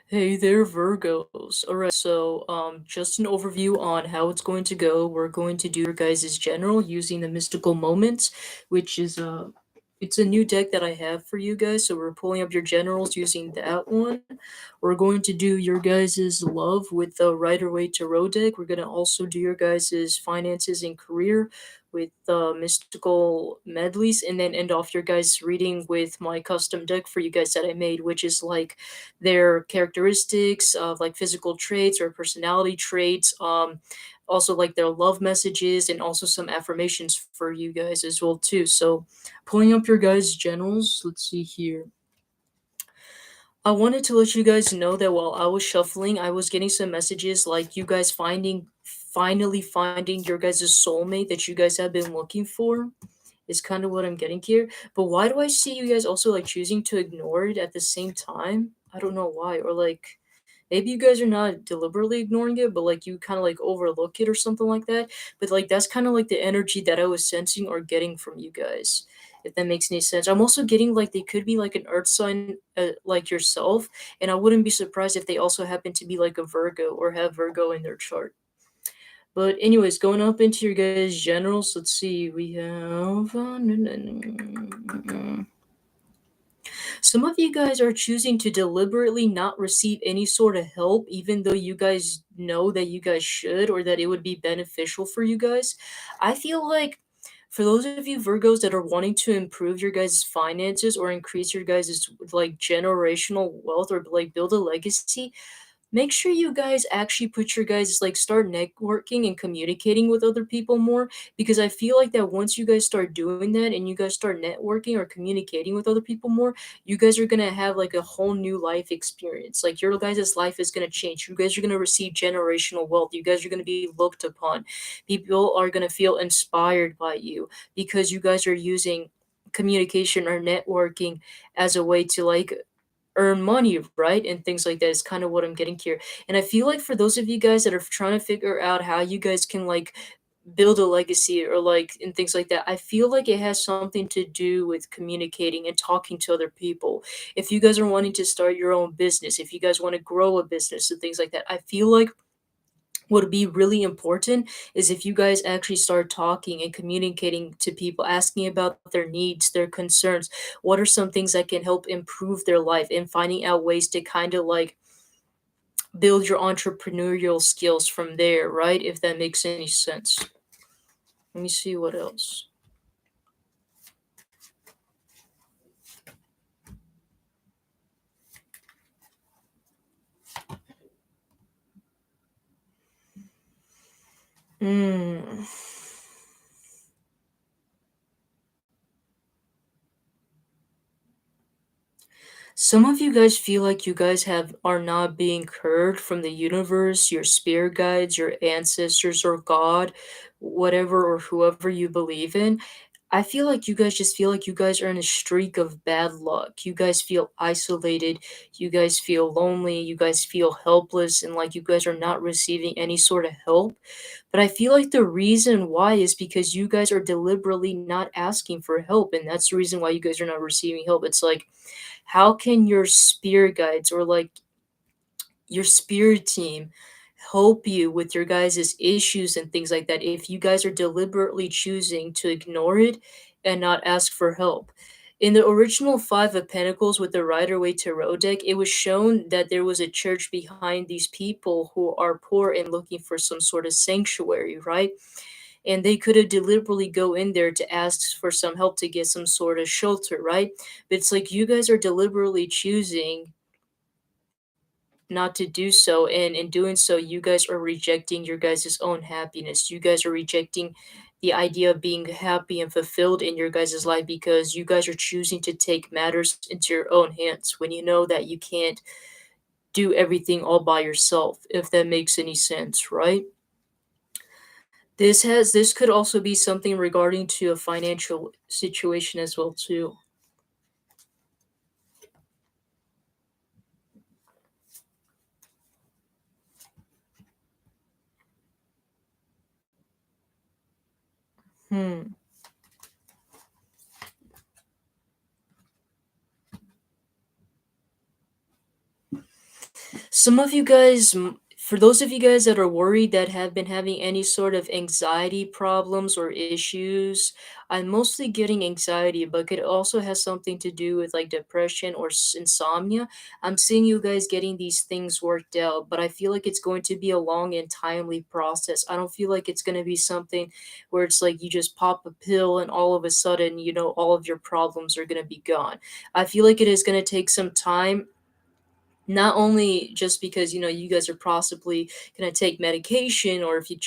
Hey there, Virgos. All right, so just an overview on how it's going to go. We're going to do your guys' general using the mystical moments, which is it's a new deck that I have for you guys. So we're pulling up your generals using that one. We're going to do your guys' love with the Rider Waite Tarot deck. We're gonna also do your guys' finances and career with mystical medleys, and then end off your guys' reading with my custom deck for you guys that I made, which is like their characteristics of like physical traits or personality traits, also like their love messages, and also some affirmations for you guys as well too. So pulling up your guys' generals, let's see here. I wanted to let you guys know that while I was shuffling, I was getting some messages like you guys finally finding your guys' soulmate that you guys have been looking for is kind of what I'm getting here. But why do I see you guys also like choosing to ignore it at the same time? I don't know why. Or like maybe you guys are not deliberately ignoring it, but like you kind of like overlook it or something like that. But like that's kind of like the energy that I was sensing or getting from you guys. If that makes any sense. I'm also getting like they could be like an earth sign like yourself, and I wouldn't be surprised if they also happen to be like a Virgo or have Virgo in their chart. But anyways, going up into your guys' generals, let's see. We have some of you guys are choosing to deliberately not receive any sort of help, even though you guys know that you guys should or that it would be beneficial for you guys. I feel like for those of you Virgos that are wanting to improve your guys' finances or increase your guys' like generational wealth or like build a legacy, make sure you guys actually put your guys like start networking and communicating with other people more, because I feel like that once you guys start doing that and you guys start networking or communicating with other people more, you guys are gonna have like a whole new life experience. Like your guys' life is gonna change. You guys are gonna receive generational wealth. You guys are gonna be looked upon. People are gonna feel inspired by you because you guys are using communication or networking as a way to like earn money, right? And things like that is kind of what I'm getting here. And I feel like for those of you guys that are trying to figure out how you guys can like build a legacy or like and things like that, I feel like it has something to do with communicating and talking to other people. If you guys are wanting to start your own business, if you guys want to grow a business and things like that, I feel like what would be really important is if you guys actually start talking and communicating to people, asking about their needs, their concerns, what are some things that can help improve their life, and finding out ways to kind of like build your entrepreneurial skills from there, right? If that makes any sense. Let me see what else. Hmm. Some of you guys feel like you guys have are not being heard from the universe, your spirit guides, your ancestors, or God, whatever or whoever you believe in. I feel like you guys just feel like you guys are in a streak of bad luck. You guys feel isolated. You guys feel lonely. You guys feel helpless, and like you guys are not receiving any sort of help. But I feel like the reason why is because you guys are deliberately not asking for help, and that's the reason why you guys are not receiving help. It's like, how can your spirit guides or like your spirit team help you with your guys' issues and things like that if you guys are deliberately choosing to ignore it and not ask for help? In the original Five of Pentacles with the Rider Waite Tarot deck, it was shown that there was a church behind these people who are poor and looking for some sort of sanctuary, right? And they could have deliberately go in there to ask for some help to get some sort of shelter, right? But it's like you guys are deliberately choosing not to do so, and in doing so you guys are rejecting your guys' own happiness. You guys are rejecting the idea of being happy and fulfilled in your guys' life because you guys are choosing to take matters into your own hands when you know that you can't do everything all by yourself, if that makes any sense, right? This could also be something regarding to a financial situation as well too. Hmm. Some of you guys, for those of you guys that are worried that have been having any sort of anxiety problems or issues, I'm mostly getting anxiety, but it also has something to do with like depression or insomnia. I'm seeing you guys getting these things worked out, but I feel like it's going to be a long and timely process. I don't feel like it's going to be something where it's like you just pop a pill and all of a sudden, all of your problems are going to be gone. I feel like it is going to take some time, not only just because you guys are possibly going to take medication, or if you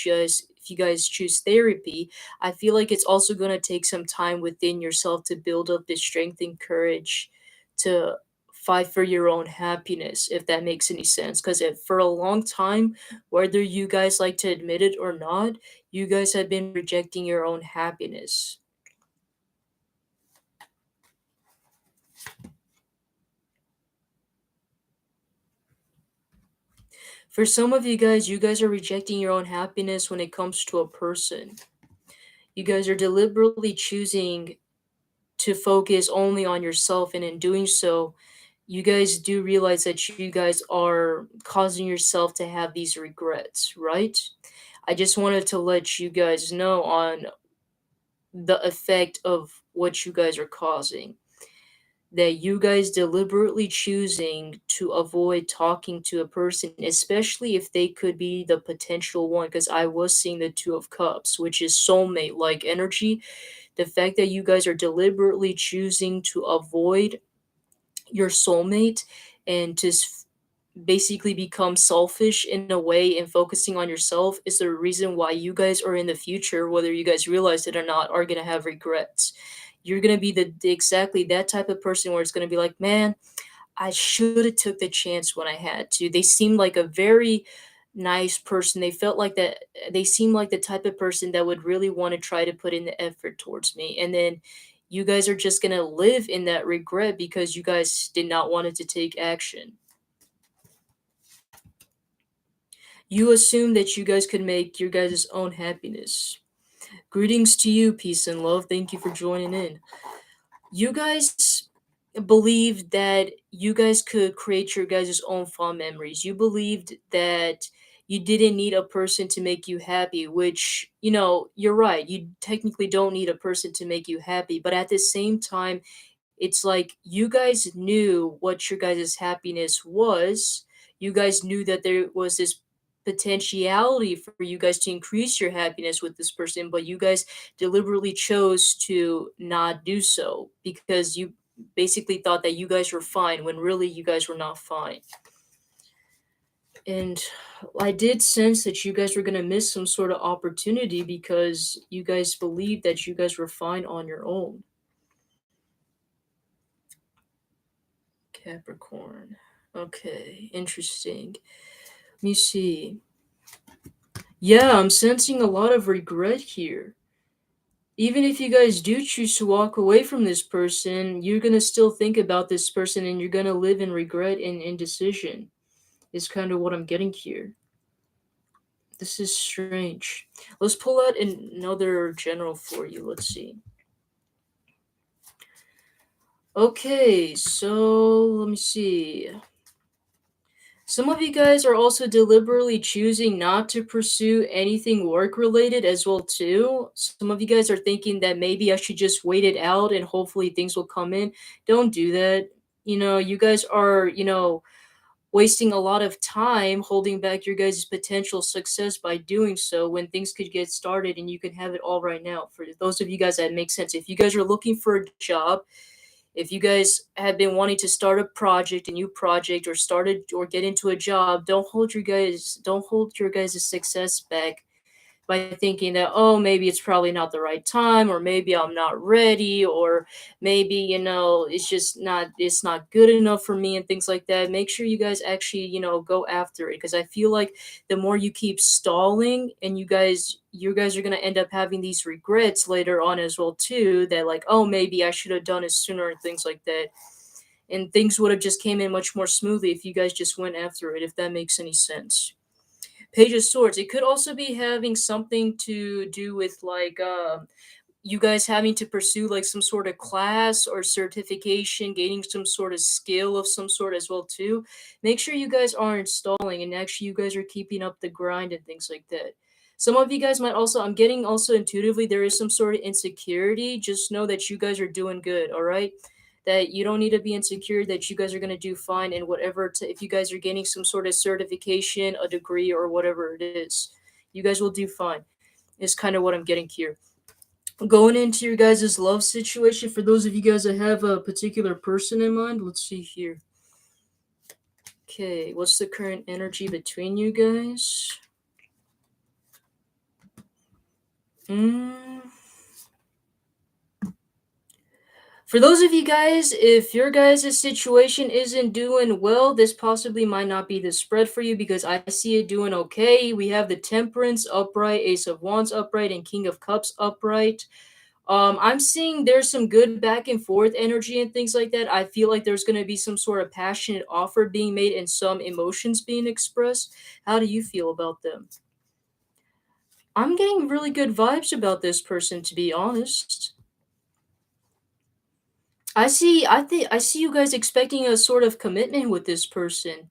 guys choose therapy. I feel like it's also going to take some time within yourself to build up this strength and courage to fight for your own happiness, if that makes any sense, because for a long time, whether you guys like to admit it or not, you guys have been rejecting your own happiness. For some of you guys are rejecting your own happiness when it comes to a person. You guys are deliberately choosing to focus only on yourself, and in doing so, you guys do realize that you guys are causing yourself to have these regrets, right? I just wanted to let you guys know on the effect of what you guys are causing. That you guys deliberately choosing to avoid talking to a person, especially if they could be the potential one, because I was seeing the Two of Cups, which is soulmate like energy. The fact that you guys are deliberately choosing to avoid your soulmate and to basically become selfish in a way and focusing on yourself is the reason why you guys are in the future, whether you guys realize it or not, are going to have regrets. You're going to be exactly that type of person where it's going to be like, man, I should have took the chance when I had to. They seemed like a very nice person. They felt like that. They seemed like the type of person that would really want to try to put in the effort towards me. And then you guys are just going to live in that regret because you guys did not want it to take action. You assume that you guys could make your guys' own happiness. Greetings to you, peace and love. Thank you for joining in. You guys believed that you guys could create your guys' own fond memories. You believed that you didn't need a person to make you happy, which, you're right. You technically don't need a person to make you happy. But at the same time, it's like you guys knew what your guys' happiness was. You guys knew that there was this potentiality for you guys to increase your happiness with this person, but you guys deliberately chose to not do so because you basically thought that you guys were fine when really you guys were not fine. And I did sense that you guys were going to miss some sort of opportunity because you guys believed that you guys were fine on your own. Capricorn. Okay, interesting. Let me see. Yeah, I'm sensing a lot of regret here. Even if you guys do choose to walk away from this person, you're gonna still think about this person and you're gonna live in regret and indecision, is kind of what I'm getting here. This is strange. Let's pull out another general for you. Let's see. Okay, so let me see. Some of you guys are also deliberately choosing not to pursue anything work related as well too. Some of you guys are thinking that maybe I should just wait it out and hopefully things will come in. Don't do that. You guys are, wasting a lot of time holding back your guys' potential success by doing so when things could get started and you can have it all right now. For those of you guys, that makes sense. If you guys are looking for a job, if you guys have been wanting to start a new project, or started or get into a job, don't hold your guys' success back by thinking that, oh, maybe it's probably not the right time, or maybe I'm not ready, or maybe it's not good enough for me, and things like that. Make sure you guys actually go after it, because I feel like the more you keep stalling, and you guys are going to end up having these regrets later on as well too, that like, oh, maybe I should have done it sooner and things like that, and things would have just came in much more smoothly if you guys just went after it, if that makes any sense. Page of Swords. It could also be having something to do with like you guys having to pursue like some sort of class or certification, gaining some sort of skill of some sort as well too. Make sure you guys aren't stalling and actually you guys are keeping up the grind and things like that. Some of you guys might also, I'm getting also intuitively, there is some sort of insecurity. Just know that you guys are doing good, all right? That you don't need to be insecure, that you guys are going to do fine and whatever, if you guys are gaining some sort of certification, a degree, or whatever it is, you guys will do fine, is kind of what I'm getting here. Going into your guys' love situation, for those of you guys that have a particular person in mind, let's see here. Okay, what's the current energy between you guys? Mm. For those of you guys, if your guys' situation isn't doing well, this possibly might not be the spread for you because I see it doing okay. We have the Temperance upright, Ace of Wands upright, and King of Cups upright. I'm seeing there's some good back and forth energy and things like that. I feel like there's going to be some sort of passionate offer being made and some emotions being expressed. How do you feel about them? I'm getting really good vibes about this person, to be honest. I see you guys expecting a sort of commitment with this person.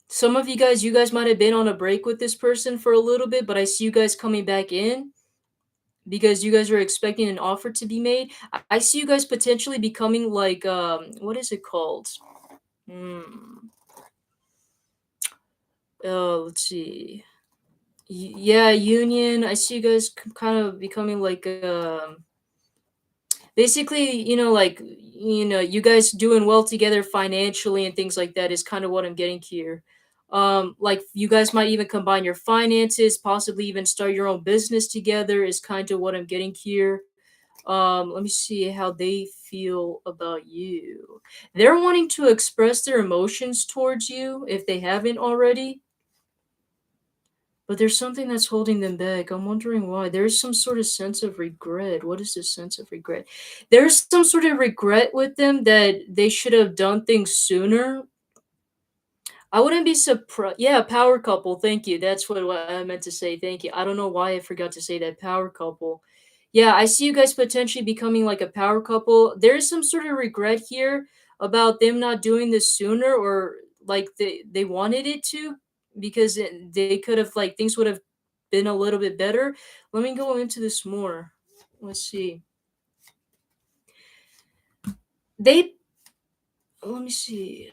Some of you guys might have been on a break with this person for a little bit, but I see you guys coming back in because you guys are expecting an offer to be made. I see you guys potentially becoming like what is it called? Hmm. Let's see. Yeah, union. I see you guys kind of becoming like basically, like you guys doing well together financially and things like that is kind of what I'm getting here. Like you guys might even combine your finances, possibly even start your own business together is kind of what I'm getting here. Let me see how they feel about you. They're wanting to express their emotions towards you if they haven't already, but there's something that's holding them back. I'm wondering why. There's some sort of sense of regret. What is this sense of regret? There's some sort of regret with them that they should have done things sooner. I wouldn't be surprised. Yeah, power couple. Thank you. That's what I meant to say. Thank you. I don't know why I forgot to say that. Power couple. Yeah, I see you guys potentially becoming like a power couple. There's some sort of regret here about them not doing this sooner, or like they wanted it to, because they could have, like, things would have been a little bit better. Let me go into this more. Let's see. They Let me see.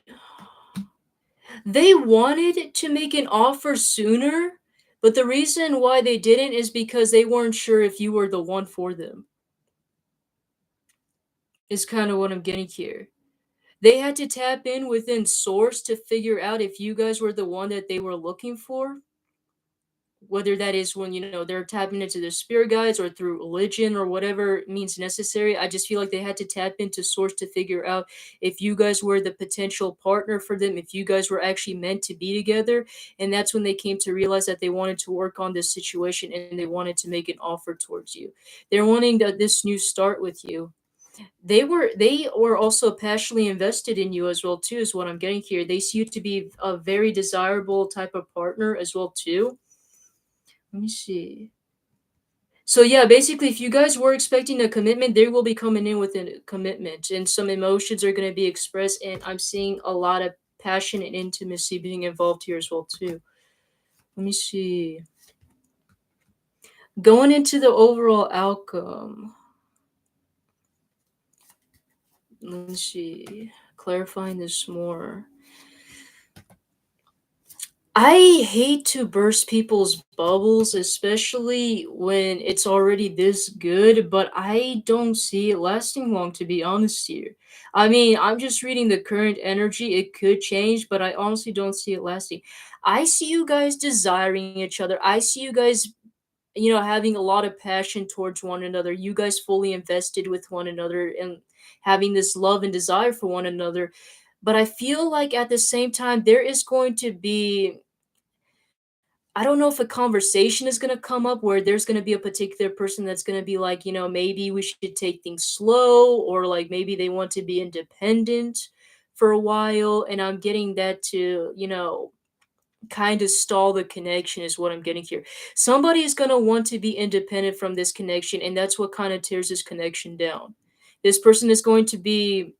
They wanted to make an offer sooner, but the reason why they didn't is because they weren't sure if you were the one for them. Is kind of what I'm getting here. They had to tap in within source to figure out if you guys were the one that they were looking for. Whether that is when they're tapping into their spirit guides or through religion or whatever means necessary. I just feel like they had to tap into source to figure out if you guys were the potential partner for them, if you guys were actually meant to be together. And that's when they came to realize that they wanted to work on this situation and they wanted to make an offer towards you. They're wanting this new start with you. They were also passionately invested in you as well too, is what I'm getting here. They see you to be a very desirable type of partner as well too. Let me see. So yeah, basically, if you guys were expecting a commitment, they will be coming in with a commitment, and some emotions are going to be expressed. And I'm seeing a lot of passion and intimacy being involved here as well too. Let me see. Going into the overall outcome. Let me see. Clarifying this more. I hate to burst people's bubbles, especially when it's already this good, but I don't see it lasting long, to be honest here. I mean, I'm just reading the current energy. It could change, but I honestly don't see it lasting. I see you guys desiring each other. I see you guys, having a lot of passion towards one another. You guys fully invested with one another and having this love and desire for one another. But I feel like at the same time, there is going to be, I don't know if a conversation is gonna come up where there's gonna be a particular person that's gonna be like, maybe we should take things slow, or like maybe they want to be independent for a while. And I'm getting that to, kind of stall the connection is what I'm getting here. Somebody is going to want to be independent from this connection, and that's what kind of tears this connection down. This person is going to be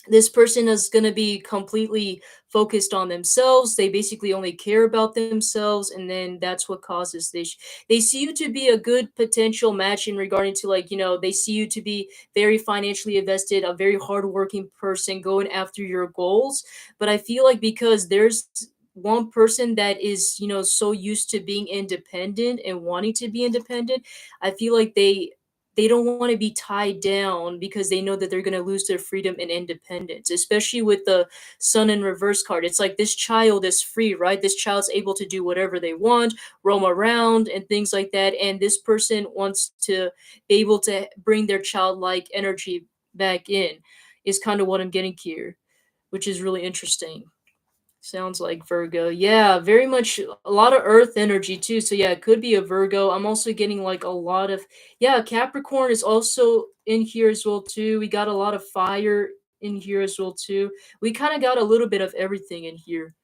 this person is going to be completely focused on themselves. They basically only care about themselves, and then that's what causes this. They see you to be a good potential match in regarding to, like, they see you to be very financially invested, a very hardworking person going after your goals. But I feel like because there's one person that is, so used to being independent and wanting to be independent, I feel like they don't want to be tied down because they know that they're going to lose their freedom and independence, especially with the sun in reverse card. It's like this child is free, right? This child's able to do whatever they want, roam around and things like that. And this person wants to be able to bring their childlike energy back in, is kind of what I'm getting here, which is really interesting. Sounds like Virgo. Yeah, very much a lot of earth energy too. So yeah, it could be a Virgo. I'm also getting like a lot of, yeah, Capricorn is also in here as well too. We got a lot of fire in here as well too. We kind of got a little bit of everything in here.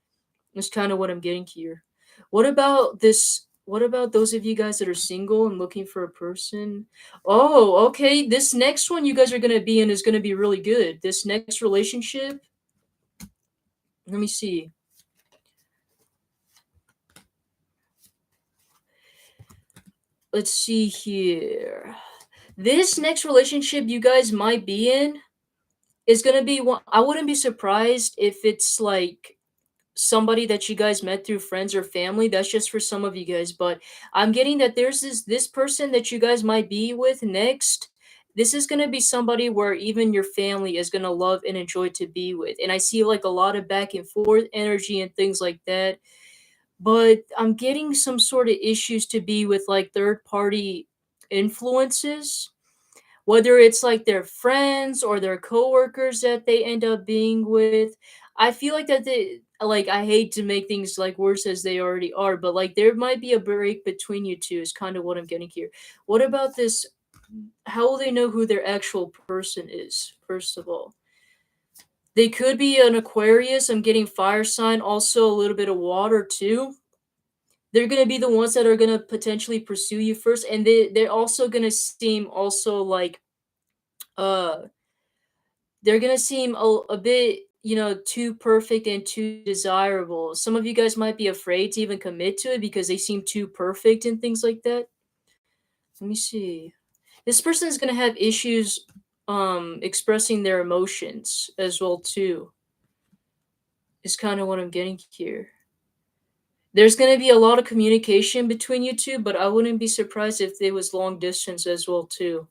That's kind of what I'm getting here. What about this? What about those of you guys that are single and looking for a person? Oh, okay. This next one you guys are going to be in is going to be really good. This next relationship, let me see. Let's see here. This next relationship you guys might be in is gonna be one. I wouldn't be surprised if it's like somebody that you guys met through friends or family. That's just for some of you guys, but I'm getting that there's this person that you guys might be with next. This is gonna be somebody where even your family is gonna love and enjoy to be with. And I see like a lot of back and forth energy and things like that. But I'm getting some sort of issues to be with like third party influences, whether it's like their friends or their coworkers that they end up being with. I feel like that they like, I hate to make things like worse as they already are, but like there might be a break between you two is kind of what I'm getting here. What about this? How will they know who their actual person is, first of all? They could be an Aquarius. I'm getting fire sign, also a little bit of water too. They're gonna be the ones that are gonna potentially pursue you first, and they're also gonna seem also like, uh they're gonna seem a bit, too perfect and too desirable. Some of you guys might be afraid to even commit to it because they seem too perfect and things like that. Let me see. This person is gonna have issues expressing their emotions as well too. Is kind of what I'm getting here. There's gonna be a lot of communication between you two, but I wouldn't be surprised if there was long distance as well too,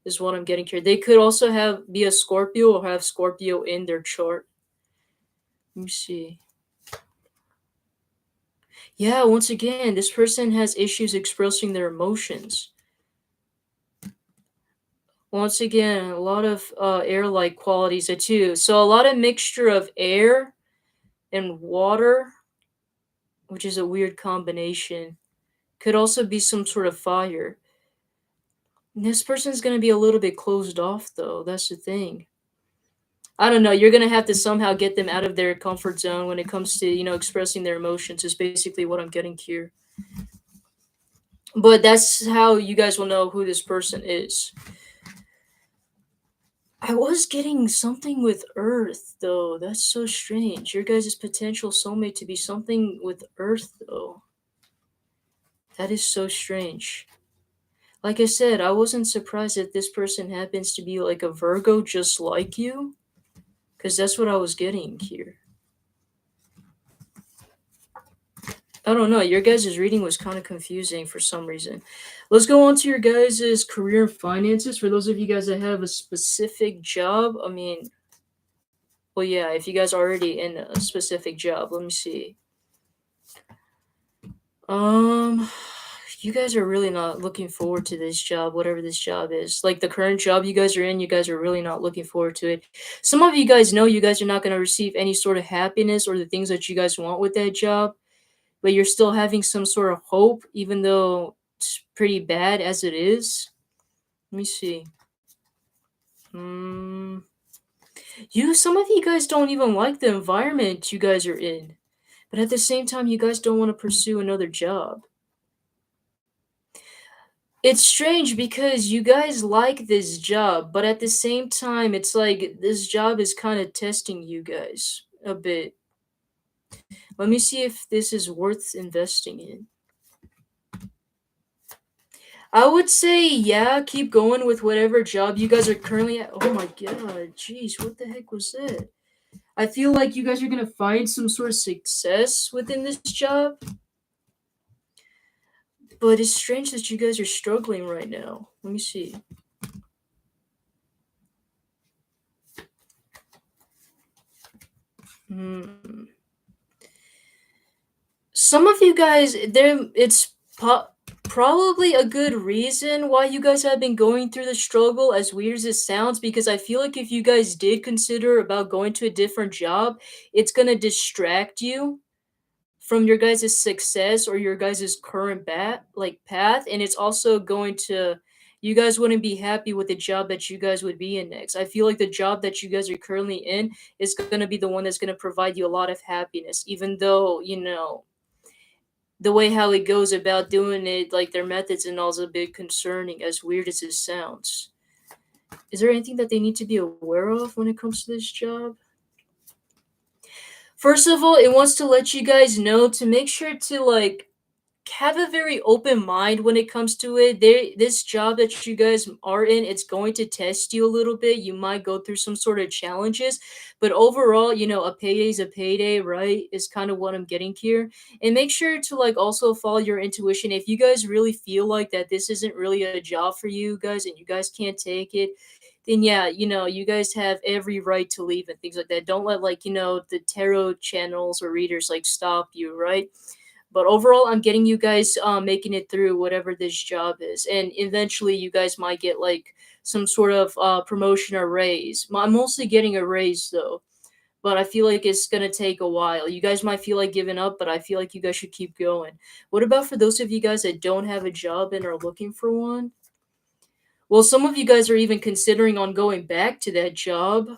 is what I'm getting here. They could also be a Scorpio or have Scorpio in their chart. Let me see. Yeah, once again, this person has issues expressing their emotions. Once again, a lot of air-like qualities too. So a lot of mixture of air and water, which is a weird combination. Could also be some sort of fire. This person's gonna be a little bit closed off though, that's the thing. I don't know, you're gonna have to somehow get them out of their comfort zone when it comes to, expressing their emotions is basically what I'm getting here. But that's how you guys will know who this person is. I was getting something with Earth though. That's so strange. Your guys' potential soulmate to be something with Earth though. That is so strange. Like I said, I wasn't surprised that this person happens to be like a Virgo just like you. Because that's what I was getting here. I don't know. Your guys' reading was kind of confusing for some reason. Let's go on to your guys' career and finances. For those of you guys that have a specific job, I mean, well, yeah, if you guys are already in a specific job, let me see. Um, you guys are really not looking forward to this job, whatever this job is. Like the current job you guys are in, you guys are really not looking forward to it. Some of you guys know you guys are not going to receive any sort of happiness or the things that you guys want with that job, but you're still having some sort of hope, even though it's pretty bad as it is. Let me see. Some of you guys don't even like the environment you guys are in. But at the same time, you guys don't want to pursue another job. It's strange because you guys like this job, but at the same time, it's like this job is kind of testing you guys a bit. Let me see if this is worth investing in. I would say, yeah, keep going with whatever job you guys are currently at. Oh my god, jeez, what the heck was that? I feel like you guys are gonna find some sort of success within this job, but it's strange that you guys are struggling right now. Let me see. Hmm. Some of you guys, it's probably a good reason why you guys have been going through the struggle, as weird as it sounds, because I feel like if you guys did consider about going to a different job, it's gonna distract you from your guys' success or your guys' current path, and it's also going to, you guys wouldn't be happy with the job that you guys would be in next. I feel like the job that you guys are currently in is going to be the one that's going to provide you a lot of happiness, even though, the way how it goes about doing it, like their methods and all, is a bit concerning, as weird as it sounds. Is there anything that they need to be aware of when it comes to this job? First of all, it wants to let you guys know to make sure to have a very open mind when it comes to it. This job that you guys are in, it's going to test you a little bit. You might go through some sort of challenges, but overall, a payday's a payday, right? Is kind of what I'm getting here. And make sure to also follow your intuition. If you guys really feel like that this isn't really a job for you guys and you guys can't take it, then yeah, you guys have every right to leave and things like that. Don't let the tarot channels or readers stop you, right? But overall, I'm getting you guys making it through whatever this job is, and eventually you guys might get some sort of promotion or raise. I'm mostly getting a raise though, but I feel like it's gonna take a while. You guys might feel like giving up, but I feel like you guys should keep going. What about for those of you guys that don't have a job and are looking for one? Well, some of you guys are even considering on going back to that job,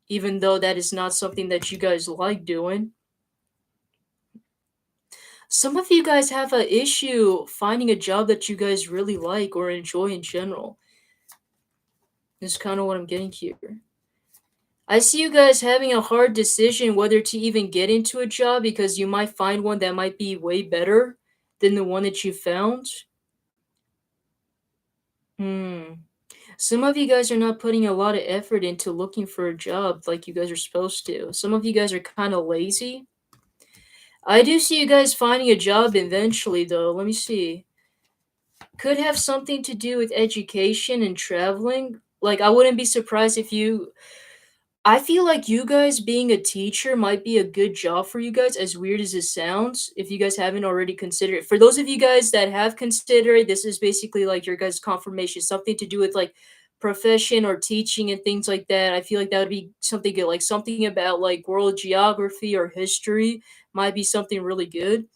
even though that is not something that you guys like doing. Some of you guys have a issue finding a job that you guys really like or enjoy in general. Is kind of what I'm getting here. I see you guys having a hard decision whether to even get into a job because you might find one that might be way better than the one that you found. Hmm. Some of you guys are not putting a lot of effort into looking for a job like you guys are supposed to. Some of you guys are kind of lazy. I do see you guys finding a job eventually, though. Let me see. Could have something to do with education and traveling. Like, I wouldn't be surprised if you. I feel like you guys being a teacher might be a good job for you guys, as weird as it sounds, if you guys haven't already considered it. For those of you guys that have considered it, this is basically like your guys' confirmation, something to do with profession or teaching and things like that. I feel like that would be something good, like something about world geography or history might be something really good.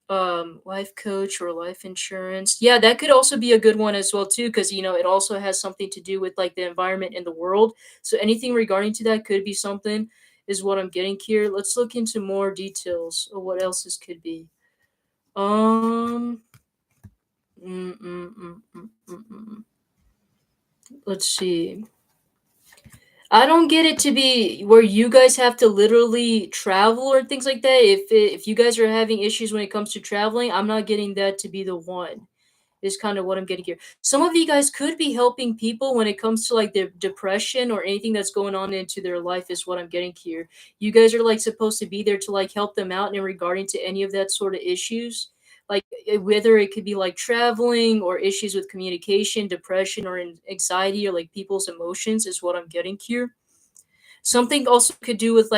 Life coach or life insurance, yeah, that could also be a good one as well too, because it also has something to do with the environment in the world. So anything regarding to that could be something, is what I'm getting here. Let's look into more details of what else this could be. um mm, mm, mm, mm, mm, mm. Let's see. I don't get it to be where you guys have to literally travel or things like that. If you guys are having issues when it comes to traveling, I'm not getting that to be the one. Is kind of what I'm getting here. Some of you guys could be helping people when it comes to their depression or anything that's going on into their life, is what I'm getting here. You guys are supposed to be there to help them out in regarding to any of that sort of issues. Whether it could be traveling or issues with communication, depression, or anxiety, or people's emotions, is what I'm getting here. Something also could do with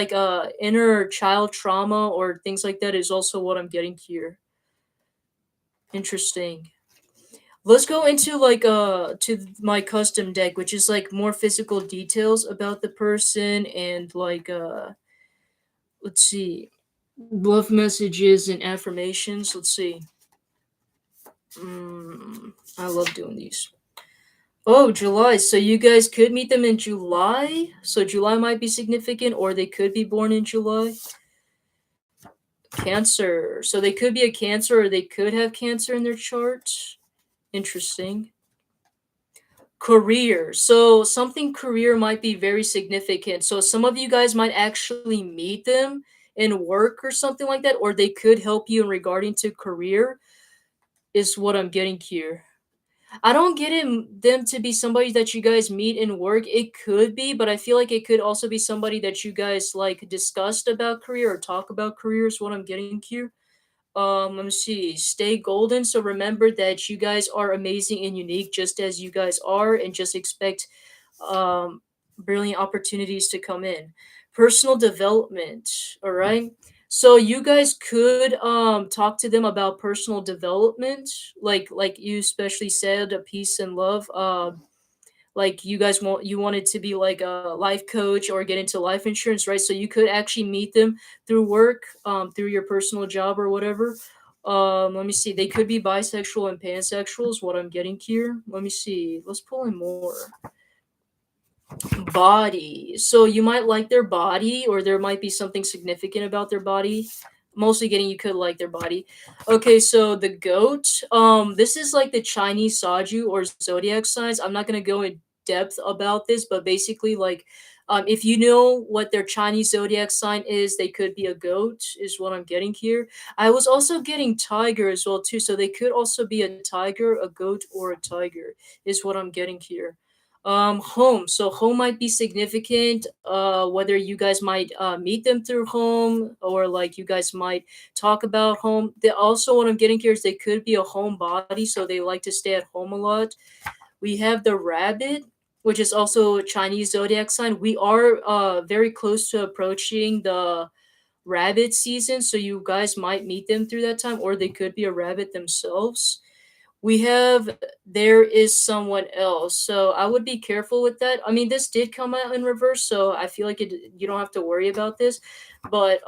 inner child trauma or things like that, is also what I'm getting here. Interesting. Let's go into to my custom deck, which is more physical details about the person, and let's see, love messages and affirmations. Let's see. I love doing these. Oh, July. So you guys could meet them in July. So July might be significant, or they could be born in July. Cancer. So they could be a Cancer or they could have Cancer in their chart. Interesting. Career. So something career might be very significant. So some of you guys might actually meet them in work or something like that, or they could help you in regarding to career, is what I'm getting here. I don't get them to be somebody that you guys meet in work. It could be, but I feel like it could also be somebody that you guys like discussed about career or talk about career is what I'm getting here. Let me see. Stay golden. So remember that you guys are amazing and unique just as you guys are, and just expect um brilliant opportunities to come in. Personal development, all right? So you guys could talk to them about personal development, like you especially said, peace and love. Like you wanted to be like a life coach or get into life insurance, right? So you could actually meet them through work, through your personal job or whatever. Let me see. They could be bisexual and pansexual is what I'm getting here. Let me see. Let's pull in more. Body. So you might like their body, or there might be something significant about their body. Mostly getting you could like their body. Okay, so the goat. This is like the Chinese Saju or zodiac signs. I'm not gonna go in depth about this, but basically, like, if you know what their Chinese zodiac sign is, they could be a goat. Is what I'm getting here. I was also getting tiger as well too, so they could also be a tiger, a goat, or a tiger. Is what I'm getting here. Home. So home might be significant. Whether you guys might meet them through home, or like you guys might talk about home. They also, what I'm getting here is they could be a homebody, so they like to stay at home a lot. We have the rabbit, which is also a Chinese zodiac sign. We are very close to approaching the rabbit season, so you guys might meet them through that time, or they could be a rabbit themselves. We have there is someone else. So I would be careful with that. I mean, this did come out in reverse, so I feel like you don't have to worry about this, but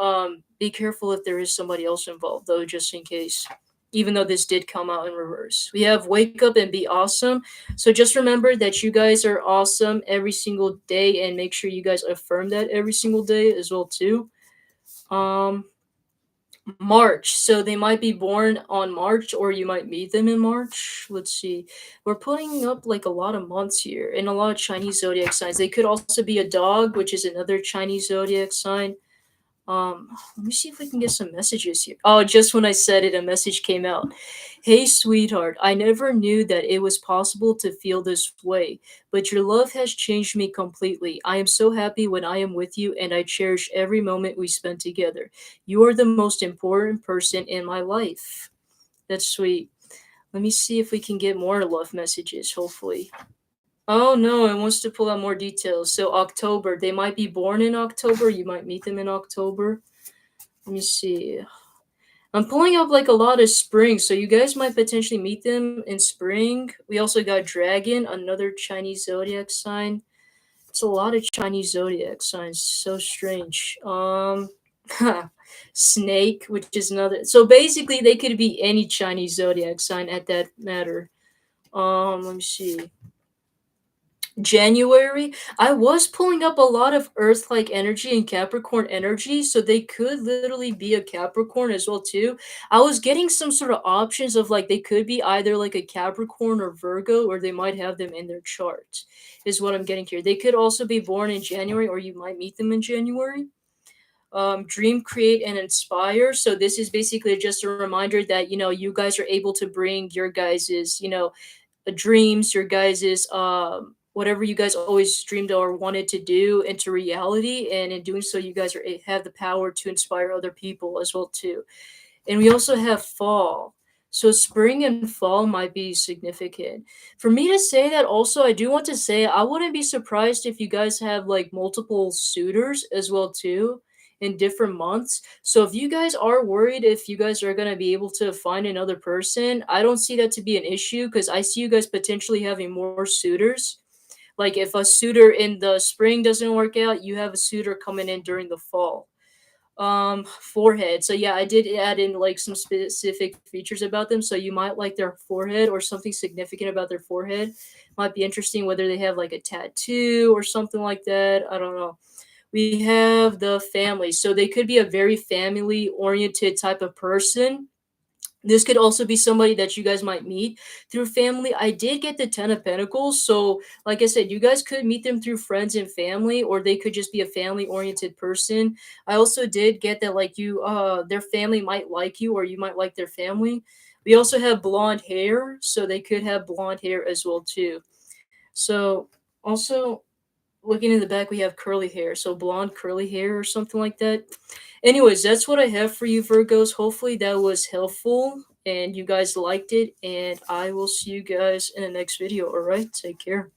be careful if there is somebody else involved though, just in case. Even though this did come out in reverse. We have wake up and be awesome. So just remember that you guys are awesome every single day, and make sure you guys affirm that every single day as well too. Um March. So they might be born on March, or you might meet them in March. Let's see. We're putting up like a lot of months here and a lot of Chinese zodiac signs. They could also be a dog, which is another Chinese zodiac sign. Let me see if we can get some messages here. Oh, just when I said it, a message came out. Hey, sweetheart, I never knew that it was possible to feel this way, but your love has changed me completely. I am so happy when I am with you, and I cherish every moment we spend together. You are the most important person in my life. That's sweet. Let me see if we can get more love messages, hopefully. Oh no, it wants to pull out more details. So October, they might be born in October. You might meet them in October. Let me see. I'm pulling up like a lot of spring, so you guys might potentially meet them in spring. We also got Dragon, another Chinese zodiac sign. It's a lot of Chinese zodiac signs. So strange. Snake, which is another. So basically, they could be any Chinese zodiac sign at that matter. Let me see. January, I was pulling up a lot of Earth like energy and Capricorn energy, so they could literally be a Capricorn as well too. I was getting some sort of options of like they could be either like a Capricorn or Virgo, or they might have them in their chart. Is what I'm getting here. They could also be born in January, or you might meet them in January. Dream, create, and inspire. So this is basically just a reminder that you guys are able to bring your guys's dreams, your guys's whatever you guys always dreamed or wanted to do into reality, and in doing so, you guys have the power to inspire other people as well too. And we also have fall. So spring and fall might be significant. For me to say that also, I do want to say I wouldn't be surprised if you guys have like multiple suitors as well too in different months. So if you guys are worried if you guys are going to be able to find another person, I don't see that to be an issue, because I see you guys potentially having more suitors. Like if a suitor in the spring doesn't work out, you have a suitor coming in during the fall. Forehead. So yeah, I did add in like some specific features about them. So you might like their forehead, or something significant about their forehead. Might be interesting whether they have like a tattoo or something like that. I don't know. We have the family. So they could be a very family oriented type of person. This could also be somebody that you guys might meet through family. I did get the 10 of Pentacles. So, like I said, you guys could meet them through friends and family, or they could just be a family oriented person. I also did get that, like, their family might like you, or you might like their family. We also have blonde hair. So they could have blonde hair as well, too. So, also, looking in the back, we have curly hair. So blonde curly hair or something like that. Anyways, that's what I have for you, Virgos. Hopefully that was helpful and you guys liked it. And I will see you guys in the next video. All right. Take care.